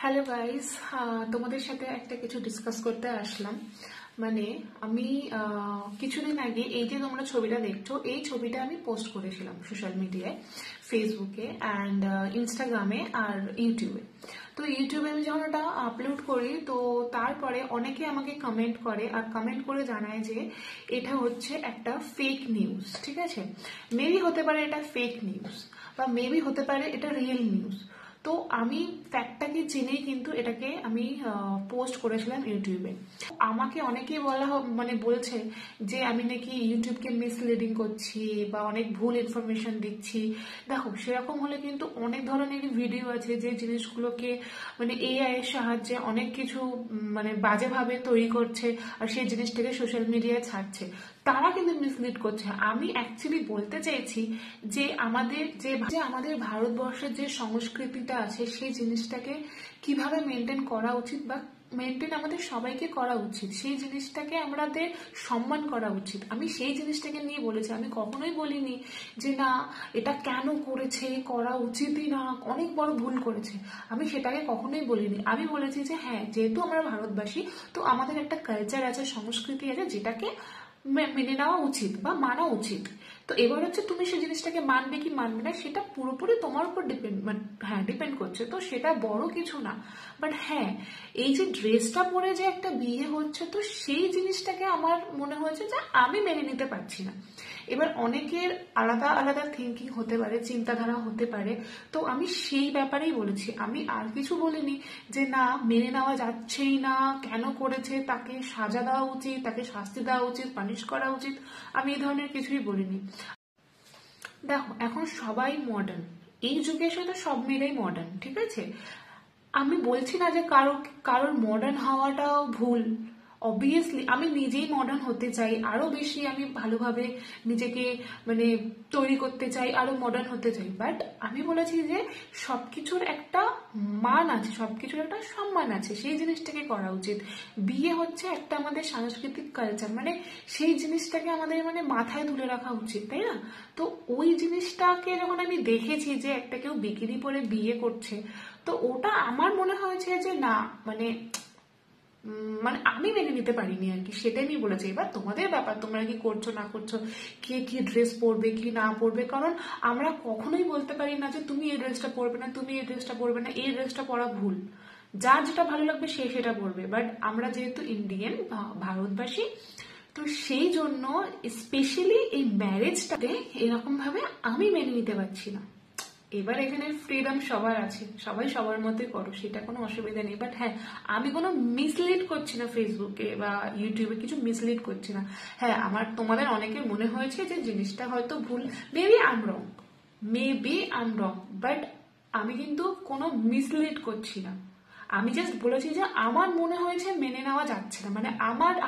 Hello guys, তোমাদের সাথে একটা কিছু ডিসকাস করতে আসলাম। মানে আমি কিছুদিন আগে এই যে তোমরা ছবিটা দেখছো, এই ছবিটা আমি পোস্ট করেছিলাম সোশ্যাল মিডিয়ায়, ফেসবুকে অ্যান্ড ইনস্টাগ্রামে আর ইউটিউবে। তো ইউটিউবে আমি যখন এটা আপলোড করি, তো তারপরে অনেকে আমাকে কমেন্ট করে আর কমেন্ট করে জানায় যে এটা হচ্ছে একটা ফেক নিউজ। ঠিক আছে, মেবি হতে পারে এটা ফেক নিউজ বা মেবি হতে পারে এটা রিয়েল নিউজ। তো আমি ফ্যাক্টটাকে চিনেই কিন্তু এটাকে আমি পোস্ট করেছিলাম ইউটিউবে। আমাকে অনেকেই মানে বলছে যে আমি নাকি ইউটিউবকে মিসলিডিং করছি বা অনেক ভুল ইনফরমেশন দিচ্ছি। দেখো, সেরকম হলে কিন্তু অনেক ধরনের ভিডিও আছে যে জিনিসগুলোকে মানে এআই এর সাহায্যে অনেক কিছু মানে বাজেভাবে তৈরি করছে আর সেই জিনিসটাকে সোশ্যাল মিডিয়ায় ছাড়ছে। তারা কিন্তু মিসলিড করছে। আমি অ্যাকচুয়ালি বলতে চাইছি যে আমাদের ভারতবর্ষের যে সংস্কৃতিটা আছে সেই জিনিসটাকে কিভাবে মেনটেন করা উচিত বা মেনটেন আমাদের সবাইকে করা উচিত, সেই জিনিসটাকে আমাদের সম্মান করা উচিত। আমি সেই জিনিসটাকে নিয়ে বলেছি। আমি কখনোই বলিনি যে না এটা কেন করেছে, করা উচিতই না, অনেক বড় ভুল করেছে। আমি সেটাকে কখনোই বলিনি। আমি বলেছি যে হ্যাঁ, যেহেতু আমরা ভারতবাসী, তো আমাদের একটা কালচার আছে, সংস্কৃতি আছে, যেটাকে মেনে নেওয়া উচিত বা মানা উচিত। তো এবার হচ্ছে তুমি সেই জিনিসটাকে মানবে কি মানবে না সেটা পুরোপুরি তোমার উপর ডিপেন্ড করছে। তো সেটা বড় কিছু না। বাট হ্যাঁ, এই যে ড্রেসটা পরে যে একটা বিয়ে হচ্ছে, তো সেই জিনিসটাকে আমার মনে হয়েছে যে আমি মেনে নিতে পারছি না। এবার অনেকের আলাদা আলাদা থিঙ্কিং হতে পারে, চিন্তাধারা হতে পারে। তো আমি সেই ব্যাপারেই বলেছি, আমি আর কিছু বলিনি যে না মেনে নেওয়া যাচ্ছেই না, কেন করেছে, তাকে সাজা দেওয়া উচিত, তাকে শাস্তি দেওয়া উচিত, পানিশ করা উচিত। আমি এই ধরনের কিছুই বলিনি। দেখো, এখন সবাই মডার্ন, এই যুগের সাথে সব মেয়েরাই মডার্ন। ঠিক আছে, আমি বলছি না যে কারোর মডার্ন হওয়াটাও ভুল। অবভিয়াসলি আমি নিজেই মডার্ন হতে চাই, আরো বেশি আমি ভালোভাবে নিজেকে মানে তৈরি করতে চাই, আরো মডার্ন হতে চাই। বাট আমি বলেছি যে সবকিছুর একটা মান আছে, সবকিছুর একটা সম্মান আছে, সেই জিনিসটাকে করা উচিত। বিয়ে হচ্ছে একটা আমাদের সাংস্কৃতিক কালচার, মানে সেই জিনিসটাকে আমাদের মানে মাথায় তুলে রাখা উচিত, তাই না? তো ওই জিনিসটাকে যখন আমি দেখেছি যে একটা কেউ বিকিনি পরে বিয়ে করছে, তো ওটা আমার মনে হয়েছে যে না মানে মানে আমি মেনে নিতে পারিনি আর কি, সেটাই আমি বলেছি। এবার তোমাদের ব্যাপার, তোমরা কি করছো না করছো, কে কি ড্রেস পরবে কি না পরবে, কারণ আমরা কখনোই বলতে পারি না যে তুমি এই ড্রেসটা পরবে না, তুমি এই ড্রেসটা পরবে না, এই ড্রেসটা পরা ভুল। যার যেটা ভালো লাগবে সে সেটা পরবে। বাট আমরা যেহেতু ইন্ডিয়ান ভারতবাসী, তো সেই জন্য স্পেশালি এই ম্যারেজটাকে এরকম ভাবে আমি মেনে নিতে পারছি না। এবার এখানে ফ্রিডম সবার আছে, সবাই সবার মতোই করো, সেটা কোনো অসুবিধা নেই। বাট হ্যাঁ, আমি কোনো মিসলিড করছি না ফেসবুকে বা ইউটিউবে, কিছু মিসলিড করছি না। হ্যাঁ, তোমাদের অনেকের মনে হয়েছে যে জিনিসটা হয়তো ভুল, maybe I am wrong, but আমি কিন্তু কোনো মিসলিড করছি না। আমি জাস্ট বলেছি যে আমার মনে হয়েছে মেনে নেওয়া যাচ্ছে না, মানে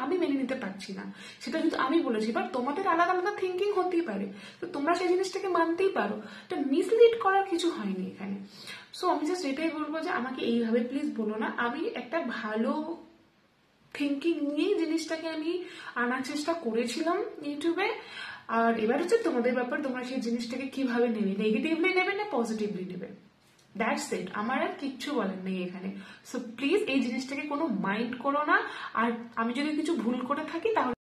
আমি মেনে নিতে পারছি না, সেটা কিন্তু আমি বলেছি। বাট তোমাদের আলাদা আলাদা থিঙ্কিং হতেই পারে, তো তোমরা সেই জিনিসটাকে মানতেই পারো। তো মিসলিড করার কিছু হয়নি এখানে। সো আমি জাস্ট এটাই বলবো যে আমাকে এইভাবে প্লিজ বলো না। আমি একটা ভালো থিঙ্কিং নিয়েই জিনিসটাকে আমি আনার চেষ্টা করেছিলাম ইউটিউবে। আর এবার হচ্ছে তোমাদের ব্যাপার, তোমরা সেই জিনিসটাকে কিভাবে নেবে, নেগেটিভলি নেবে না পজিটিভলি নেবে। দ্যাটস ইট, আমার আর কিচ্ছু বলার নেই এখানে। সো প্লিজ এই জিনিসটাকে কোনো মাইন্ড করো না। আর আমি যদি কিছু ভুল করে থাকি তাহলে